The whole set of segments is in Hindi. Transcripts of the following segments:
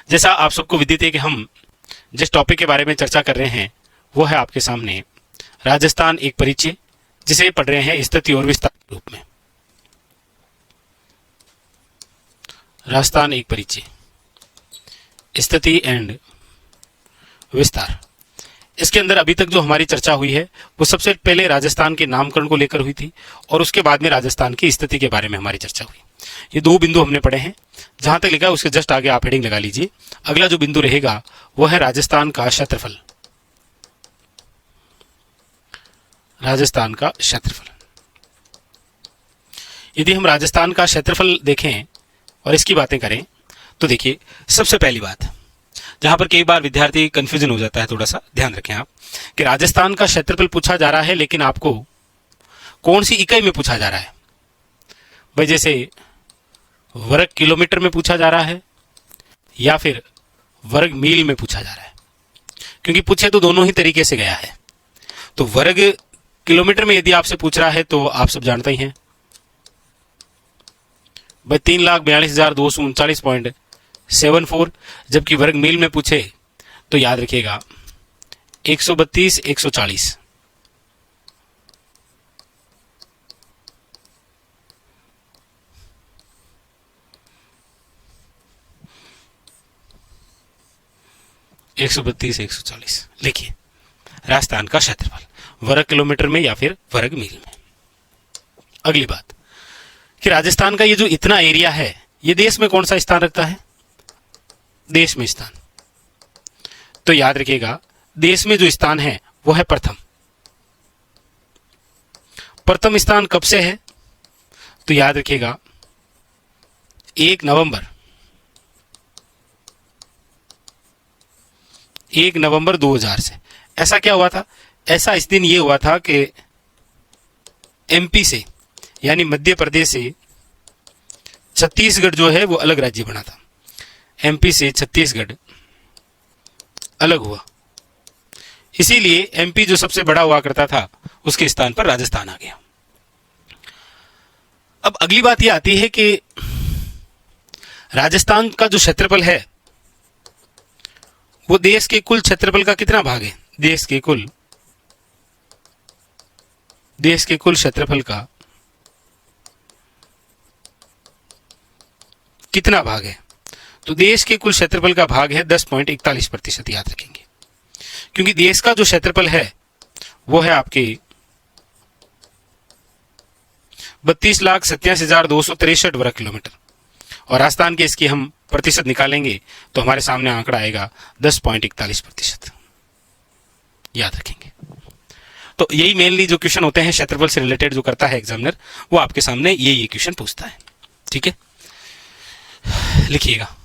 जैसा आप सबको विदित है कि हम जिस टॉपिक के बारे में चर्चा कर रहे हैं वो है आपके सामने राजस्थान एक परिचय, जिसे पढ़ रहे हैं स्थिति और विस्तार के रूप में। राजस्थान एक परिचय, स्थिति एंड विस्तार। इसके अंदर अभी तक जो हमारी चर्चा हुई है वो सबसे पहले राजस्थान के नामकरण को लेकर हुई थी और उसके बाद में राजस्थान की स्थिति के बारे में हमारी चर्चा हुई। ये दो बिंदु हमने पढ़े हैं। जहां तक लिखा है उसके जस्ट आगे आप हेडिंग लगा लीजिए। अगला जो बिंदु रहेगा वो है राजस्थान का क्षेत्रफल। राजस्थान का क्षेत्रफल। यदि हम राजस्थान का क्षेत्रफल देखें और इसकी बातें करें तो देखिए, सबसे पहली बात जहां पर कई बार विद्यार्थी कंफ्यूजन हो जाता है, थोड़ा सा ध्यान रखें आप कि राजस्थान का क्षेत्रफल पूछा जा रहा है, लेकिन आपको कौन सी इकाई में पूछा जा रहा है। भाई जैसे वर्ग किलोमीटर में पूछा जा रहा है या फिर वर्ग मील में पूछा जा रहा है, क्योंकि पूछे तो दोनों ही तरीके से गया है। तो वर्ग किलोमीटर में यदि आपसे पूछ रहा है तो आप सब जानते ही हैं भाई 3,42,239.74। जबकि वर्ग मील में पूछे तो याद रखिएगा 132 140। एक 132 140 लिखिए राजस्थान का क्षेत्रफल वर्ग किलोमीटर में या फिर वर्ग मील में। अगली बात कि राजस्थान का ये जो इतना एरिया है ये देश में कौन सा स्थान रखता है। देश में स्थान, तो याद रखिएगा देश में जो स्थान है वो है प्रथम। प्रथम स्थान कब से है तो याद रखिएगा 1 नवंबर 2000 से। ऐसा क्या हुआ था? ऐसा इस दिन ये हुआ था कि एमपी से यानी मध्य प्रदेश से छत्तीसगढ़ जो है वो अलग राज्य बना था। एमपी से छत्तीसगढ़ अलग हुआ, इसीलिए एमपी जो सबसे बड़ा हुआ करता था उसके स्थान पर राजस्थान आ गया। अब अगली बात यह आती है कि राजस्थान का जो क्षेत्रफल है वो देश के कुल क्षेत्रफल का कितना भाग है। देश के कुल क्षेत्रफल का कितना भाग है? तो देश के कुल क्षेत्रफल का भाग है 10.41%। याद रखेंगे, क्योंकि देश का जो क्षेत्रफल है वो है आपके 32,87,263 वर्ग किलोमीटर और राजस्थान के इसकी हम प्रतिशत निकालेंगे तो हमारे सामने आंकड़ा आएगा 10.41%। याद रखेंगे। तो यही मेनली जो क्वेश्चन होते हैं क्षेत्रफल से रिलेटेड जो करता है एग्जामिनर, वो आपके सामने ये क्वेश्चन पूछता है। ठीक है, लिखिएगा।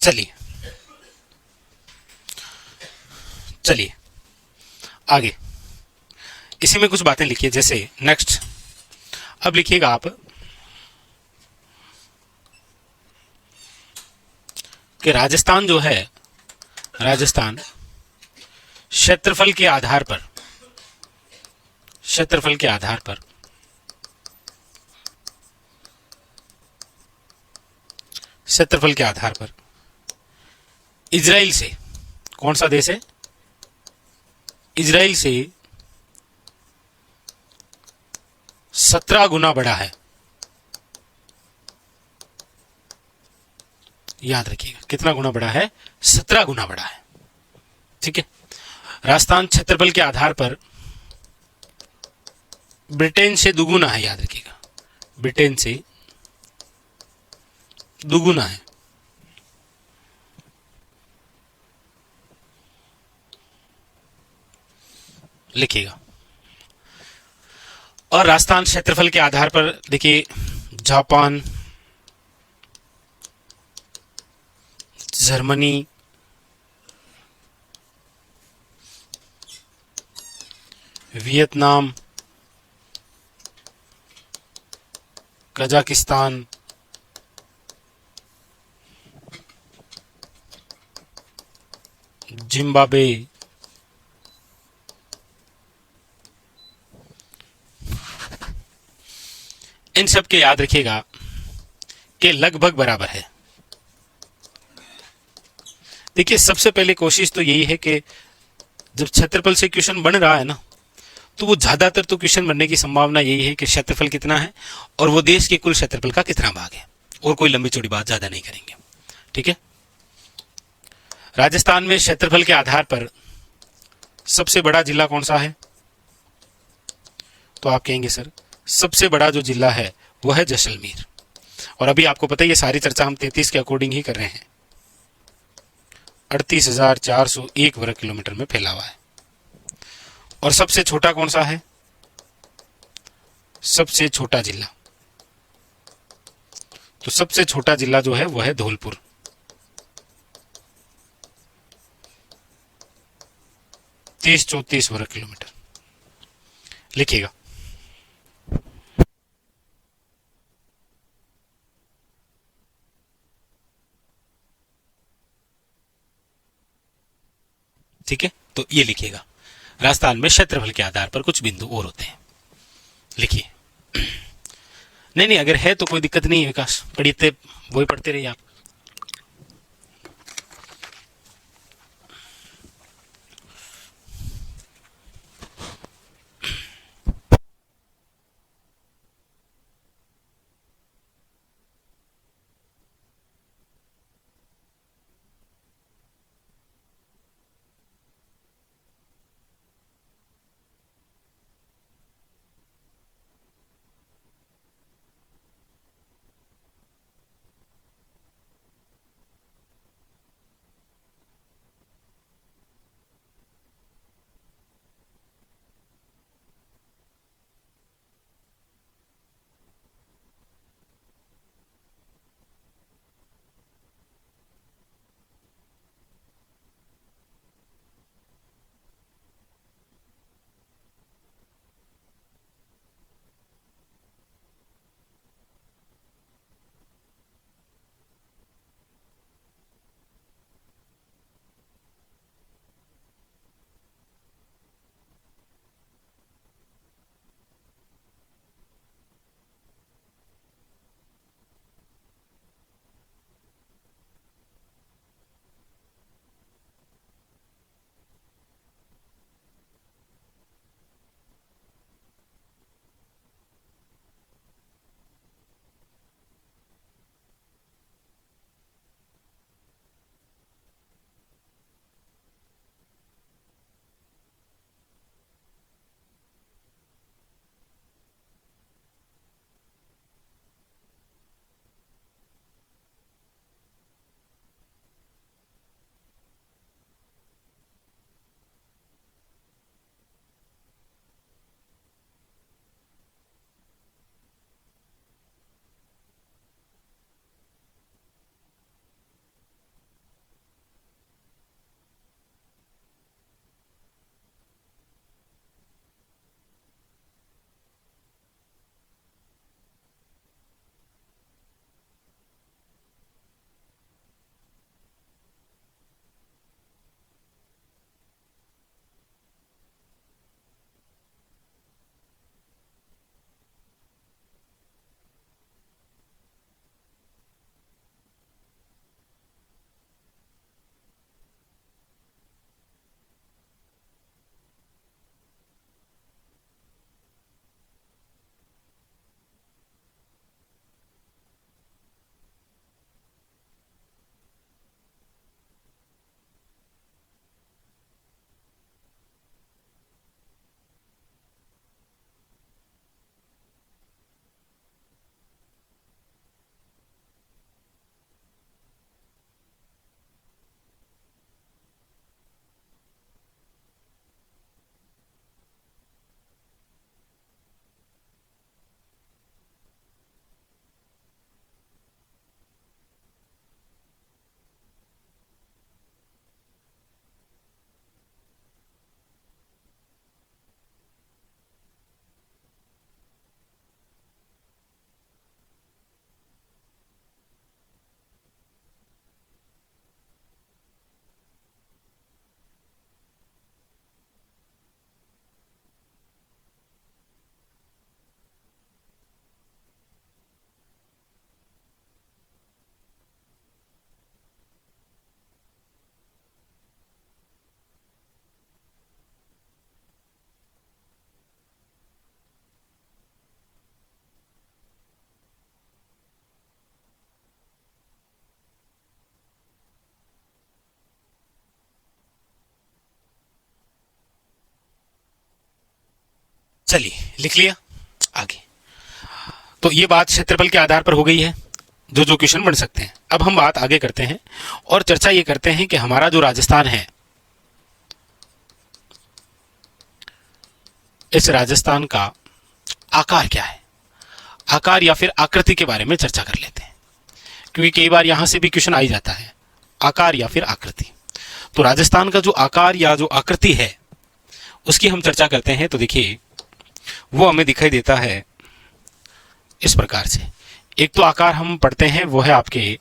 चलिए चलिए आगे इसी में कुछ बातें लिखिए। जैसे नेक्स्ट अब लिखिएगा आप कि राजस्थान जो है, राजस्थान क्षेत्रफल के आधार पर, क्षेत्रफल के आधार पर क्षेत्रफल के आधार पर इजराइल से, कौन सा देश है, इजराइल से 17 गुना बड़ा है। याद रखिएगा कितना गुना बड़ा है, 17 गुना बड़ा है। ठीक है। राजस्थान क्षेत्रफल के आधार पर ब्रिटेन से दुगुना है। याद रखिएगा ब्रिटेन से दुगुना है। लिखिएगा। और राजस्थान क्षेत्रफल के आधार पर देखिए Japan, Germany, Vietnam, Kazakhstan, Zimbabwe, इन सब के याद रखिएगा कि लगभग बराबर है। देखिए सबसे पहले कोशिश तो यही है कि जब क्षेत्रफल से क्वेश्चन बन रहा है ना, तो वो ज्यादातर तो क्वेश्चन बनने की संभावना यही है कि क्षेत्रफल कितना है और वो देश के कुल क्षेत्रफल का कितना भाग है, और कोई लंबी चौड़ी बात ज्यादा नहीं करेंगे। ठीक है। राजस्थान में क्षेत्रफल के आधार पर सबसे बड़ा जिला कौन सा है, तो आप कहेंगे सर सबसे बड़ा जो जिला है वो है जैसलमेर। और अभी आपको पता है ये सारी चर्चा हम 33 के अकॉर्डिंग ही कर रहे हैं। 38,401 वर्ग किलोमीटर में फैला हुआ है। और सबसे छोटा कौन सा है, सबसे छोटा जिला, तो सबसे छोटा जिला जो है वो है धौलपुर। 30-34 वर्ग किलोमीटर। लिखिएगा। ठीक है। तो ये लिखिएगा राजस्थान में क्षेत्रफल के आधार पर कुछ बिंदु और होते हैं। लिखिए। नहीं नहीं अगर है तो कोई दिक्कत नहीं है विकास, पढ़ते वही पढ़ते रहिए आप। चलिए लिख लिया आगे। तो ये बात क्षेत्रफल के आधार पर हो गई है, जो जो क्वेश्चन बन सकते हैं। अब हम बात आगे करते हैं और चर्चा ये करते हैं कि हमारा जो राजस्थान है, इस राजस्थान का आकार क्या है, आकार या फिर आकृति के बारे में चर्चा कर लेते हैं, क्योंकि कई बार यहां से भी क्वेश्चन आ ही जाता है, आकार या फिर आकृति। तो राजस्थान का जो आकार या जो आकृति है उसकी हम चर्चा करते हैं। तो देखिए वो हमें दिखाई देता है इस प्रकार से। एक तो आकार हम पढ़ते हैं वो है आपके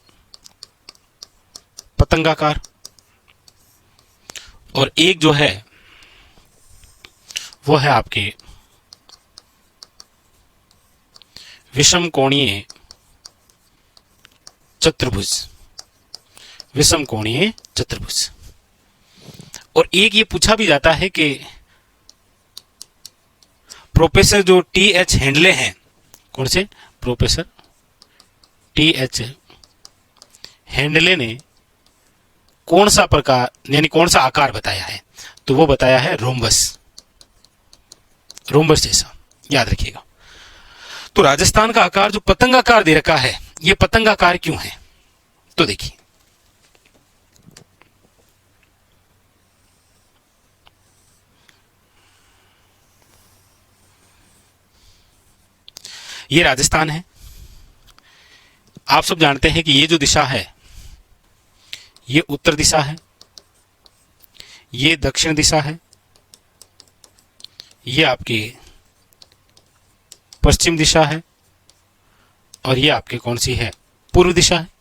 पतंगाकार, और एक जो है वो है आपके विषम कोणीय चतुर्भुज, विषम कोणीय चतुर्भुज। और एक ये पूछा भी जाता है कि प्रोफेसर जो टी एच हेंडले हैं, कौन से प्रोफेसर टी एच हेंडले ने कौन सा प्रकार यानी कौन सा आकार बताया है, तो वो बताया है रोम्बस, रोम्बस जैसा, याद रखिएगा। तो राजस्थान का आकार जो पतंगाकार दे रखा है, ये पतंगाकार क्यों है, तो देखिए ये राजस्थान है। आप सब जानते हैं कि ये जो दिशा है ये उत्तर दिशा है, ये दक्षिण दिशा है, ये आपकी पश्चिम दिशा है, और ये आपकी कौन सी है, पूर्व दिशा है।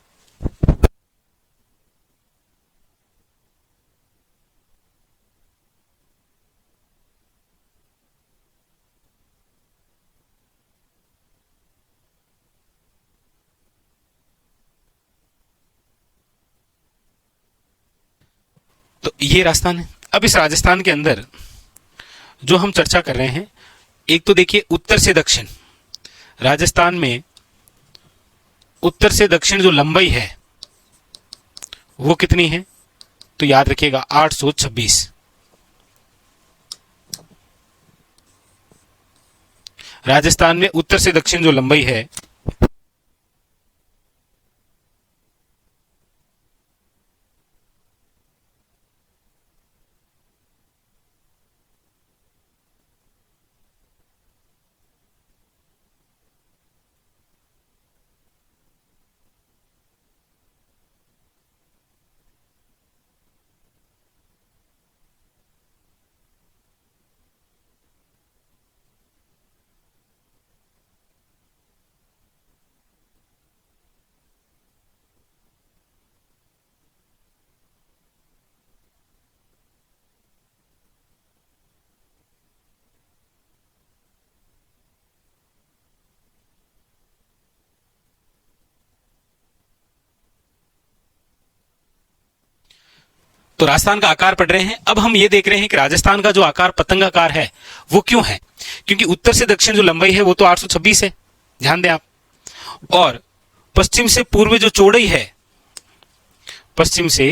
तो ये राजस्थान है। अब इस राजस्थान के अंदर जो हम चर्चा कर रहे हैं, एक तो देखिए उत्तर से दक्षिण, राजस्थान में उत्तर से दक्षिण जो लंबाई है वो कितनी है, तो याद रखिएगा 826। राजस्थान में उत्तर से दक्षिण जो लंबाई है तो राजस्थान का आकार पढ़ रहे हैं। अब हम ये देख रहे हैं कि राजस्थान का जो आकार पतंगाकार है वो क्यों है, क्योंकि उत्तर से दक्षिण जो लंबाई है वो तो 826 है, ध्यान दें आप, और पश्चिम से पूर्व जो चौड़ाई है, पश्चिम से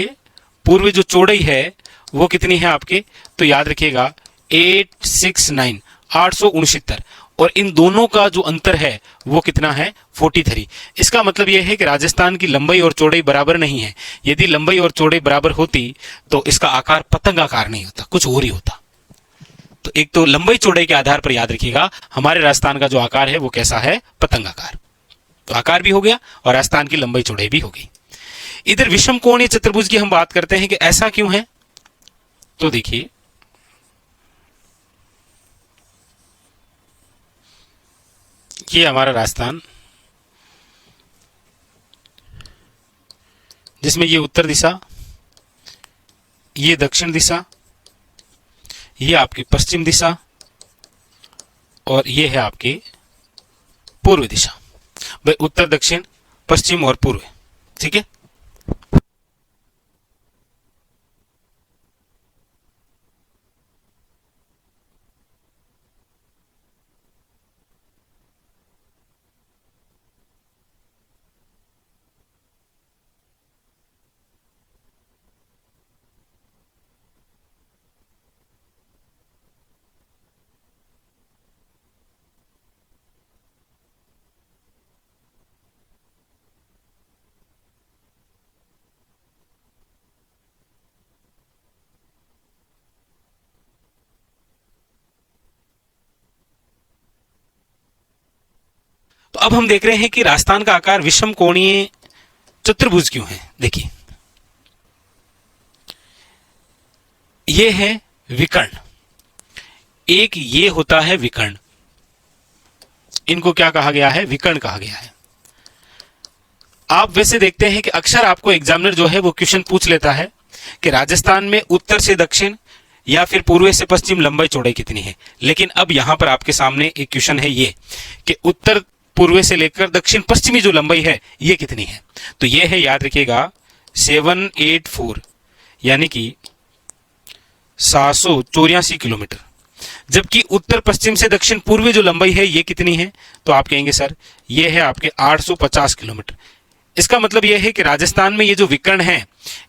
पूर्व जो चौड़ाई है वो कितनी है आपके, तो याद रखिएगा 869, 869, और इन दोनों का जो अंतर है वो कितना है, 43। इसका मतलब यह है कि राजस्थान की लंबाई और चौड़ाई बराबर नहीं है। यदि लंबाई और चौड़ाई बराबर होती तो इसका आकार पतंगाकार नहीं होता, कुछ और ही होता। तो एक तो लंबाई चौड़ाई के आधार पर याद रखिएगा हमारे राजस्थान का जो आकार है वो कैसा है, पतंगाकार। तो आकार भी हो गया और राजस्थान की लंबाई चौड़ाई भी हो गई। इधर विषम कोणीय चतुर्भुज की हम बात करते हैं कि ऐसा क्यों है, तो देखिए ये हमारा राजस्थान, जिसमें ये उत्तर दिशा, ये दक्षिण दिशा, ये आपकी पश्चिम दिशा, और ये है आपकी पूर्व दिशा। भाई उत्तर दक्षिण पश्चिम और पूर्व, ठीक है। तो अब हम देख रहे हैं कि राजस्थान का आकार विषम कोणीय चतुर्भुज क्यों है। देखिए, ये है विकर्ण, एक ये होता है विकर्ण, इनको क्या कहा गया है, विकर्ण कहा गया है। आप वैसे देखते हैं कि अक्सर आपको एग्जामिनर जो है वो क्वेश्चन पूछ लेता है कि राजस्थान में उत्तर से दक्षिण या फिर पूर्व से पश्चिम लंबाई चौड़ाई कितनी है। लेकिन अब यहां पर आपके सामने एक क्वेश्चन है ये कि उत्तर पूर्व से लेकर दक्षिण पश्चिमी जो लंबाई है ये कितनी है। तो ये है, याद रखिएगा, 784 यानी कि 784 किलोमीटर। जबकि उत्तर पश्चिम से दक्षिण पूर्वी जो लंबाई है ये कितनी है, तो आप कहेंगे सर ये है आपके 850 किलोमीटर। इसका मतलब यह है कि राजस्थान में ये जो विकर्ण है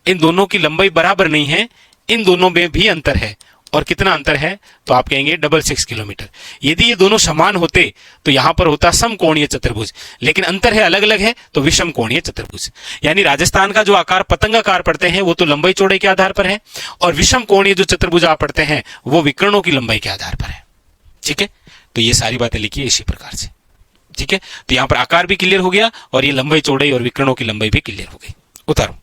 इन दोनों की लंबाई बराबर नहीं है, इन दोनों में भी अंतर है। और कितना अंतर है, तो आप कहेंगे 66 किलोमीटर। यदि ये दोनों समान होते तो यहां पर होता समकोणीय चतुर्भुज, लेकिन अंतर है, अलग अलग है, तो विषम कोणीय चतुर्भुज। यानी राजस्थान का जो आकार पतंगाकार पढ़ते हैं वो तो लंबाई चौड़ाई के आधार पर है, और विषम कोणीय जो चतुर्भुज आप पढ़ते हैं वो विकर्णों की लंबाई के आधार पर है। ठीक है, तो ये सारी बातें लिखिए इसी प्रकार से। ठीक है, तो यहां पर आकार भी क्लियर हो गया और ये लंबाई चौड़ाई और विकर्णों की लंबाई भी क्लियर हो गई। उतारो।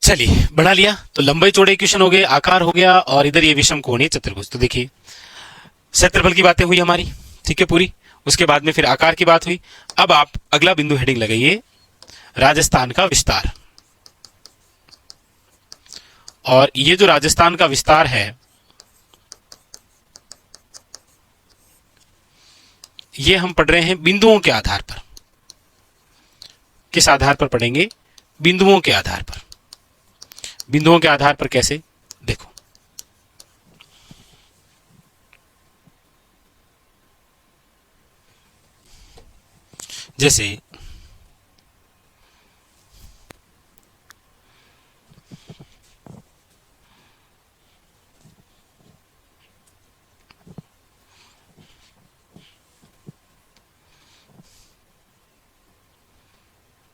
चलिए बढ़ा लिया, तो लंबाई चौड़ाई इक्वेशन हो गए, आकार हो गया, और इधर ये विषम कोणीय चतुर्भुज। तो देखिए क्षेत्रफल की बातें हुई हमारी, ठीक है पूरी। उसके बाद में फिर आकार की बात हुई। अब आप अगला बिंदु हेडिंग लगाइए, राजस्थान का विस्तार। और ये जो राजस्थान का विस्तार है, ये हम पढ़ रहे हैं बिंदुओं के आधार पर। किस आधार पर पढ़ेंगे? बिंदुओं के आधार पर। बिंदुओं के आधार पर कैसे? देखो, जैसे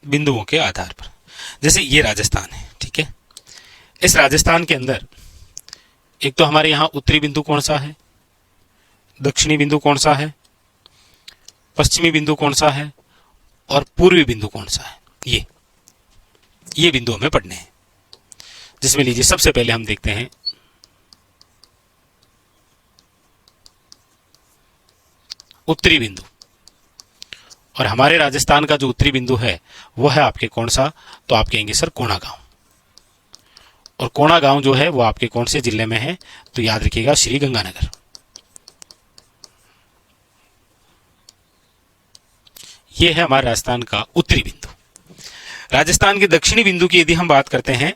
बिंदुओं के आधार पर, जैसे ये राजस्थान है, ठीक है। इस राजस्थान के अंदर एक तो हमारे यहां उत्तरी बिंदु कौन सा है, दक्षिणी बिंदु कौन सा है, पश्चिमी बिंदु कौन सा है, और पूर्वी बिंदु कौन सा है। ये बिंदु हमें पढ़ने हैं। जिसमें लीजिए सबसे पहले हम देखते हैं उत्तरी बिंदु। और हमारे राजस्थान का जो उत्तरी बिंदु है वो है आपके कौन सा? तो आप कहेंगे सर कोणा गांव। और कोणा गांव जो है वो आपके कौन से जिले में है? तो याद रखिएगा श्री गंगानगर। ये है हमारे राजस्थान का उत्तरी बिंदु। राजस्थान के दक्षिणी बिंदु की यदि हम बात करते हैं,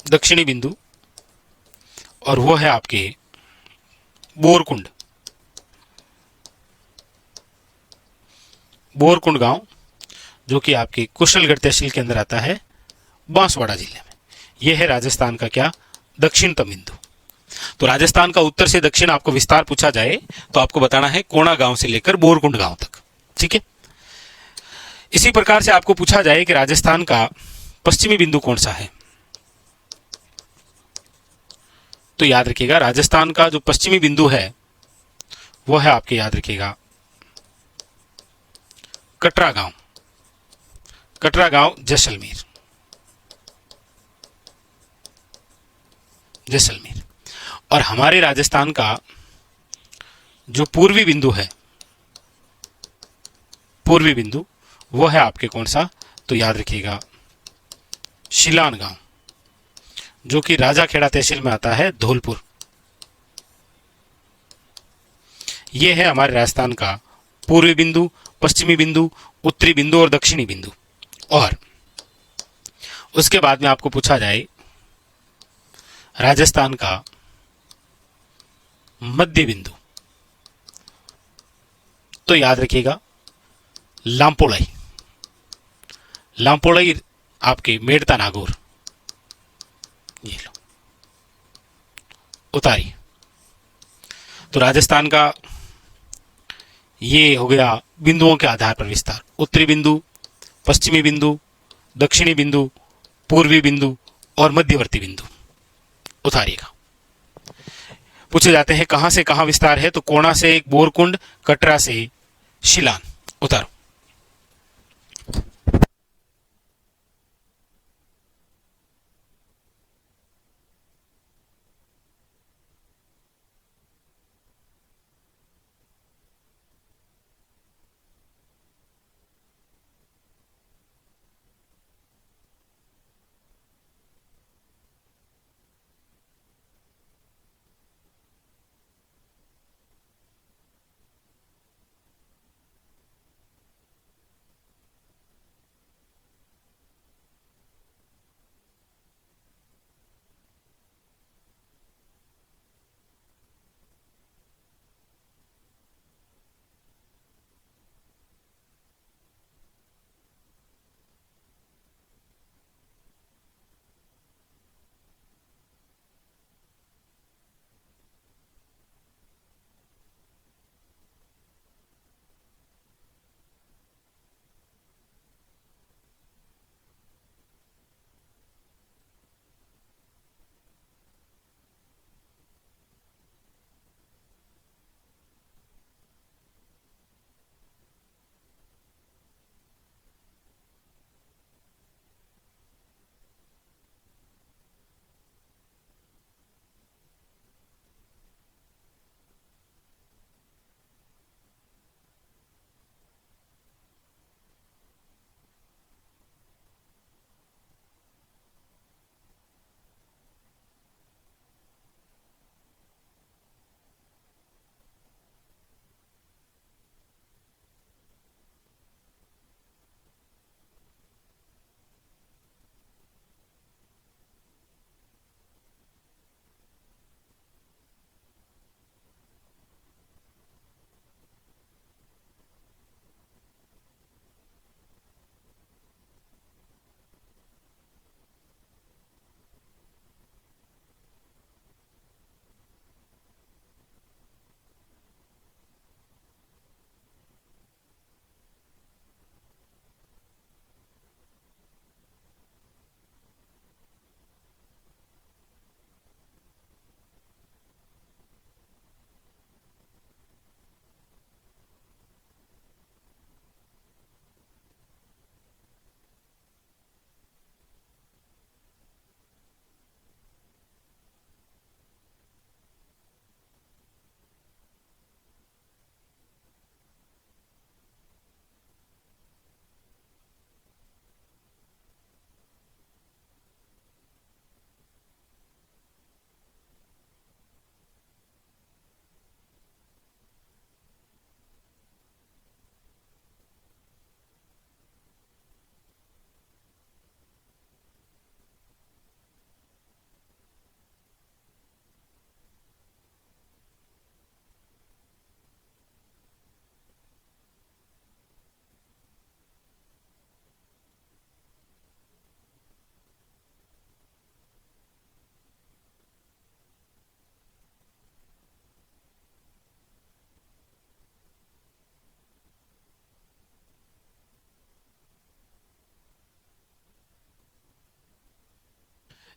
दक्षिणी बिंदु, और वो है आपके बोरकुंड। बोरकुंड गांव जो कि आपके कुशलगढ़ तहसील के अंदर आता है, बांसवाड़ा जिले में। यह है राजस्थान का क्या? दक्षिणतम बिंदु। तो राजस्थान का उत्तर से दक्षिण आपको विस्तार पूछा जाए तो आपको बताना है कोणा गांव से लेकर बोरकुंड गांव तक, ठीक है। इसी प्रकार से आपको पूछा जाए कि राजस्थान का पश्चिमी बिंदु कौन सा है, तो याद रखिएगा राजस्थान का जो पश्चिमी बिंदु है वो है आपके, याद रखिएगा, कटरा गांव। कटरा गांव जैसलमेर। जैसलमेर। और हमारे राजस्थान का जो पूर्वी बिंदु है, पूर्वी बिंदु, वो है आपके कौन सा? तो याद रखिएगा शिलान गांव, जो कि राजाखेड़ा तहसील में आता है, धौलपुर। यह है हमारे राजस्थान का पूर्वी बिंदु, पश्चिमी बिंदु, उत्तरी बिंदु और दक्षिणी बिंदु। और उसके बाद में आपको पूछा जाए राजस्थान का मध्य बिंदु, तो याद रखिएगा लामपोड़ाई। लामपोड़ाई आपके मेड़ता नागौर। ये लो, उतारी। तो राजस्थान का ये हो गया बिंदुओं के आधार पर विस्तार। उत्तरी बिंदु, पश्चिमी बिंदु, दक्षिणी बिंदु, पूर्वी बिंदु और मध्यवर्ती बिंदु। उतारिएगा। पूछे जाते हैं कहां से कहां विस्तार है, तो कोणा से बोरकुंड, कटरा से शिलान। उतारो।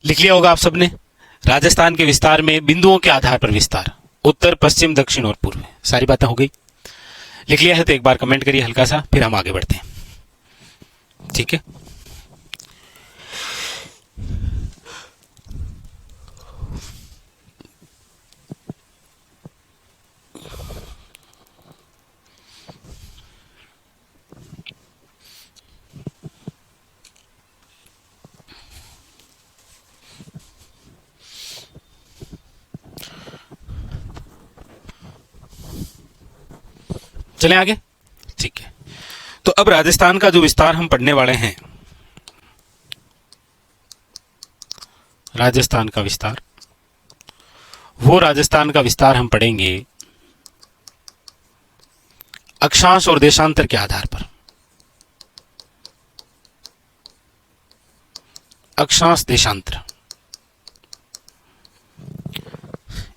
लिख लिया होगा आप सबने। राजस्थान के विस्तार में बिंदुओं के आधार पर विस्तार, उत्तर, पश्चिम, दक्षिण और पूर्व, सारी बातें हो गई। लिख लिया है तो एक बार कमेंट करिए हल्का सा, फिर हम आगे बढ़ते हैं। ठीक है, चलें आगे। ठीक है, तो अब राजस्थान का जो विस्तार हम पढ़ने वाले हैं, राजस्थान का विस्तार, वो राजस्थान का विस्तार हम पढ़ेंगे अक्षांश और देशांतर के आधार पर। अक्षांश देशांतर,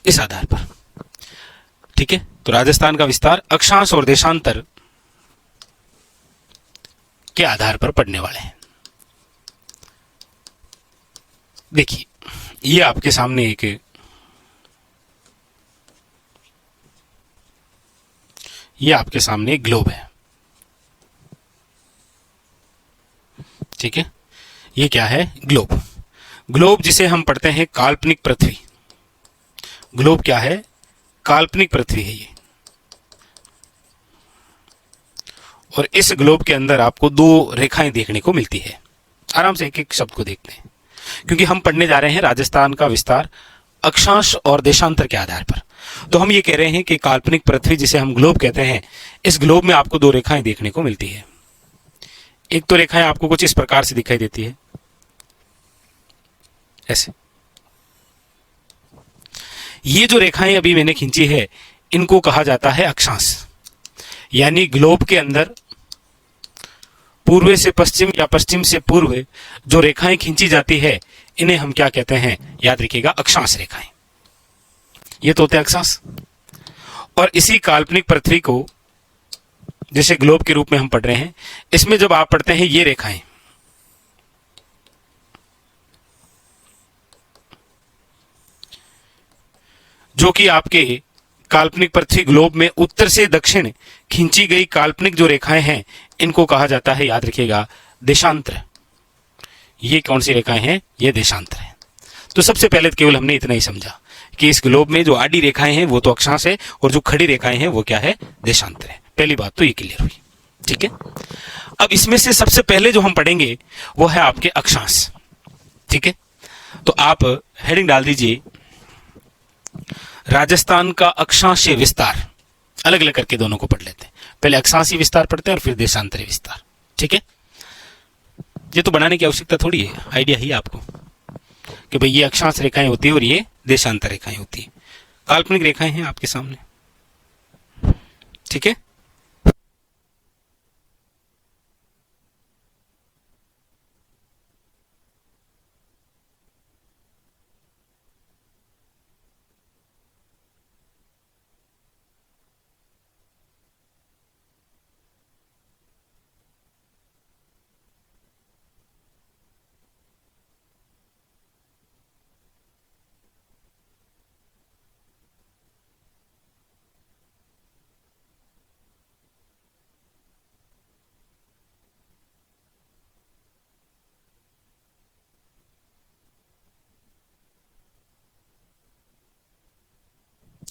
इस आधार पर। ठीक है, तो राजस्थान का विस्तार अक्षांश और देशांतर के आधार पर पढ़ने वाले हैं। देखिए, ये आपके सामने एक, ये आपके सामने एक ग्लोब है। ठीक है, ये क्या है? ग्लोब। ग्लोब जिसे हम पढ़ते हैं काल्पनिक पृथ्वी। ग्लोब क्या है? काल्पनिक पृथ्वी है ये। और इस ग्लोब के अंदर आपको दो रेखाएं देखने को मिलती है। आराम से एक एक शब्द को देखते हैं, क्योंकि हम पढ़ने जा रहे हैं राजस्थान का विस्तार अक्षांश और देशांतर के आधार पर। तो हम ये कह रहे हैं कि काल्पनिक पृथ्वी जिसे हम ग्लोब कहते हैं, इस ग्लोब में आपको दो रेखाएं देखने को मिलती है। एक तो रेखाएं आपको कुछ इस प्रकार से दिखाई देती है, ऐसे। ये जो रेखाएं अभी मैंने खींची है, इनको कहा जाता है अक्षांश। यानी ग्लोब के अंदर पूर्व से पश्चिम या पश्चिम से पूर्व जो रेखाएं खींची जाती है, इन्हें हम क्या कहते हैं? याद रखिएगा, अक्षांश रेखाएं। ये तो होते हैं अक्षांश। और इसी काल्पनिक पृथ्वी को जैसे ग्लोब के रूप में हम पढ़ रहे हैं, इसमें जब आप पढ़ते हैं ये रेखाएं, जो कि आपके काल्पनिक पृथ्वी ग्लोब में उत्तर से दक्षिण खींची गई काल्पनिक जो रेखाएं हैं, इनको कहा जाता है, याद रखिएगा, देशांतर। ये कौन सी रेखाएं हैं? ये देशांतर है। तो सबसे पहले केवल हमने इतना ही समझा कि इस ग्लोब में जो आडी रेखाएं हैं वो तो अक्षांश है, और जो खड़ी रेखाएं हैं वो क्या है? देशांतर है। पहली बात तो ये क्लियर हुई। ठीक है, अब इसमें से सबसे पहले जो हम पढ़ेंगे वो है आपके अक्षांश। ठीक है, तो आप हेडिंग डाल दीजिए, राजस्थान का अक्षांशीय विस्तार। अलग अलग करके दोनों को पढ़ लेते हैं, पहले अक्षांशीय विस्तार पढ़ते हैं और फिर देशांतरीय विस्तार। ठीक है, ये तो बनाने की आवश्यकता थोड़ी है, आइडिया ही आपको कि भाई ये अक्षांश रेखाएं होती है और ये देशांतर रेखाएं होती है। काल्पनिक रेखाएं हैं आपके सामने। ठीक है,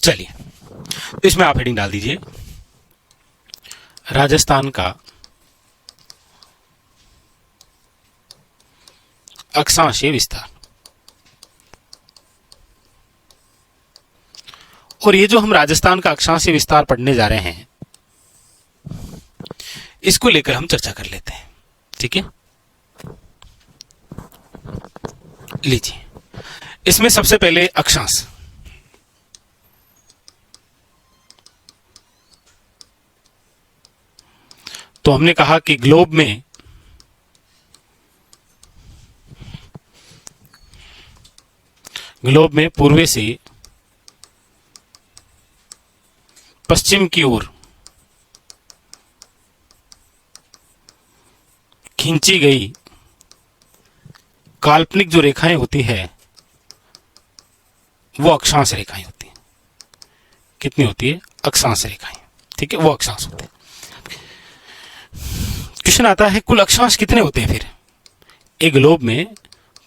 चलिए, तो इसमें आप हेडिंग डाल दीजिए, राजस्थान का अक्षांशीय विस्तार। और ये जो हम राजस्थान का अक्षांशीय विस्तार पढ़ने जा रहे हैं, इसको लेकर हम चर्चा कर लेते हैं। ठीक है, लीजिए, इसमें सबसे पहले अक्षांश। तो हमने कहा कि ग्लोब में पूर्व से पश्चिम की ओर खींची गई काल्पनिक जो रेखाएं होती है वो अक्षांश रेखाएं होती हैं। कितनी होती है? अक्षांश रेखाएं। ठीक है, वो अक्षांश होते हैं। क्वेश्चन आता है कुल अक्षांश कितने होते हैं? फिर एक ग्लोब में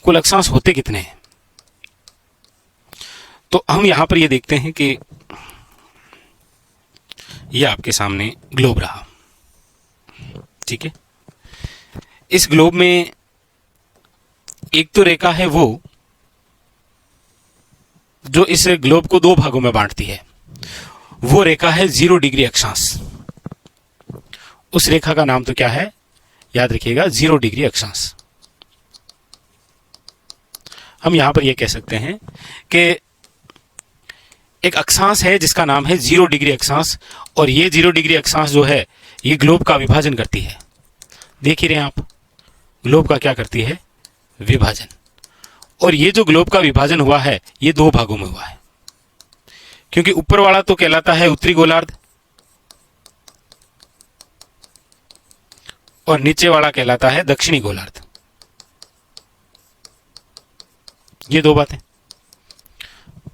कुल अक्षांश होते कितने हैं? तो हम यहां पर ये देखते हैं कि यह आपके सामने ग्लोब रहा। ठीक है, इस ग्लोब में एक तो रेखा है वो जो इस ग्लोब को दो भागों में बांटती है, वो रेखा है 0 डिग्री अक्षांश। उस रेखा का नाम तो क्या है? याद रखिएगा, 0 डिग्री अक्षांश। हम यहां पर यह कह सकते हैं कि एक अक्षांश है जिसका नाम है 0 डिग्री अक्षांश, और ये 0 डिग्री अक्षांश जो है ये ग्लोब का विभाजन करती है। देख ही रहे हैं आप, ग्लोब का क्या करती है? विभाजन। और ये जो ग्लोब का विभाजन हुआ है ये दो भागों में हुआ है, क्योंकि ऊपर वाला तो कहलाता है उत्तरी गोलार्ध और नीचे वाला कहलाता है दक्षिणी गोलार्ध। ये दो बातें,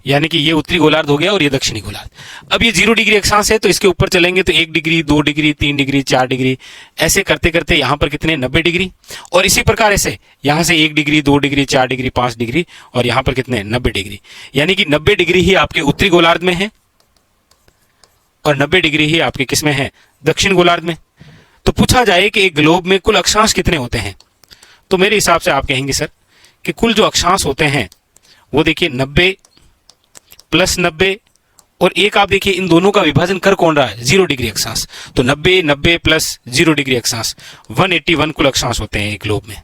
यानी कि ये उत्तरी गोलार्ध हो गया और ये दक्षिणी गोलार्ध। अब ये 0 डिग्री अक्षांश है तो इसके ऊपर चलेंगे तो 1 डिग्री, 2 डिग्री, 3 डिग्री, 4 डिग्री, ऐसे करते करते यहां पर कितने? 90 डिग्री। और इसी प्रकार ऐसे यहां से 1 डिग्री, 2 डिग्री, 4 डिग्री, 5 डिग्री, और यहां पर कितने? 90 डिग्री। यानी कि 90 डिग्री ही आपके उत्तरी गोलार्ध में है और 90 डिग्री ही आपके किस में है? दक्षिण गोलार्ध में। तो पूछा जाए कि एक ग्लोब में कुल अक्षांश कितने होते हैं, तो मेरे हिसाब से आप कहेंगे सर कि कुल जो अक्षांश होते हैं वो देखिए 90 प्लस 90, और एक आप देखिए इन दोनों का विभाजन कर कौन रहा है? 0 डिग्री अक्षांश। तो 90 90 प्लस 0 डिग्री अक्षांश 181 कुल अक्षांश होते हैं एक ग्लोब में।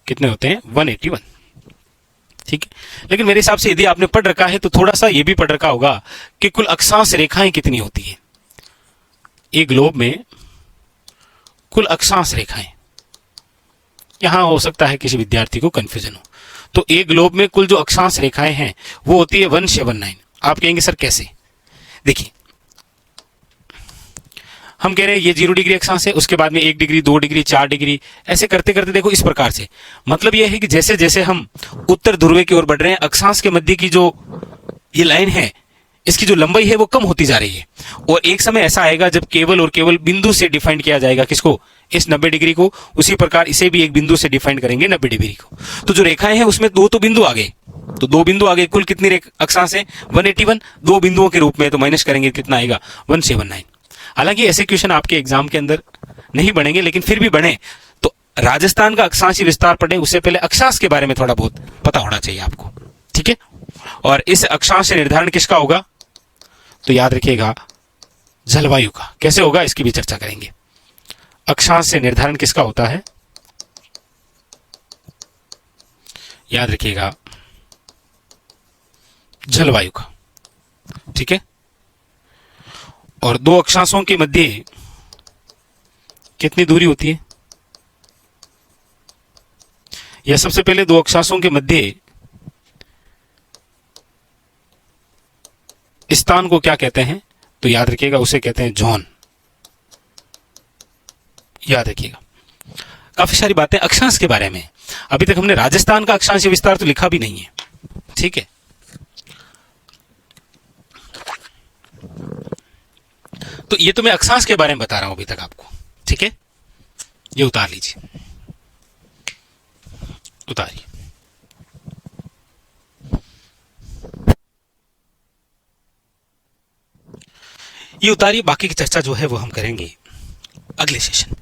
कितने होते हैं? 181। ठीक है, लेकिन मेरे हिसाब से यदि आपने पढ़ रखा है तो थोड़ा सा ये भी पढ़ रखा होगा कि कुल अक्षांश रेखाएं कितनी होती है एक ग्लोब में। कुल अक्षांश रेखाएं, यहां हो सकता है किसी विद्यार्थी को कंफ्यूजन हो। तो एक ग्लोब में कुल जो अक्षांश रेखाएं हैं वो होती है 179। आप कहेंगे सर कैसे? देखिए, हम कह रहे हैं ये 0 डिग्री अक्षांश है, उसके बाद में 1 डिग्री, 2 डिग्री, 4 डिग्री, ऐसे करते करते देखो इस प्रकार से। मतलब यह है कि जैसे जैसे हम उत्तर ध्रुव की ओर बढ़ रहे हैं, अक्षांश के मध्य की जो ये लाइन है इसकी जो लंबाई है वो कम होती जा रही है, और एक समय ऐसा आएगा जब केवल और केवल बिंदु से डिफाइन किया जाएगा। किसको? इस 90 डिग्री को। उसी प्रकार इसे भी एक बिंदु से डिफाइन करेंगे 90 डिग्री को। तो जो रेखाएं हैं उसमें दो तो बिंदु आ गए, तो दो बिंदु आ गए। कुल कितनी अक्षांश है? 181। दो बिंदुओं के रूप में तो माइनस करेंगे कितना आएगा? 179। हालांकि ऐसे क्वेश्चन आपके एग्जाम के अंदर नहीं बनेंगे, लेकिन फिर भी बने तो राजस्थान का अक्षांशीय विस्तार पढ़े उससे पहले अक्षांश के बारे में थोड़ा बहुत पता होना चाहिए आपको। ठीक है, और इस अक्षांश निर्धारण किसका होगा? तो याद रखिएगा, जलवायु का। कैसे होगा इसकी भी चर्चा करेंगे। अक्षांश से निर्धारण किसका होता है? याद रखिएगा, जलवायु का। ठीक है, और दो अक्षांशों के मध्य कितनी दूरी होती है? या सबसे पहले दो अक्षांशों के मध्य स्थान को क्या कहते हैं? तो याद रखिएगा, उसे कहते हैं जोन। याद रखिएगा, काफी सारी बातें अक्षांश के बारे में। अभी तक हमने राजस्थान का अक्षांशीय विस्तार तो लिखा भी नहीं है। ठीक है, तो ये तो मैं अक्षांश के बारे में बता रहा हूं अभी तक आपको। ठीक है, ये उतार लीजिए, उतारिए। ये उतारिए, बाकी की चर्चा जो है वो हम करेंगे अगले सेशन।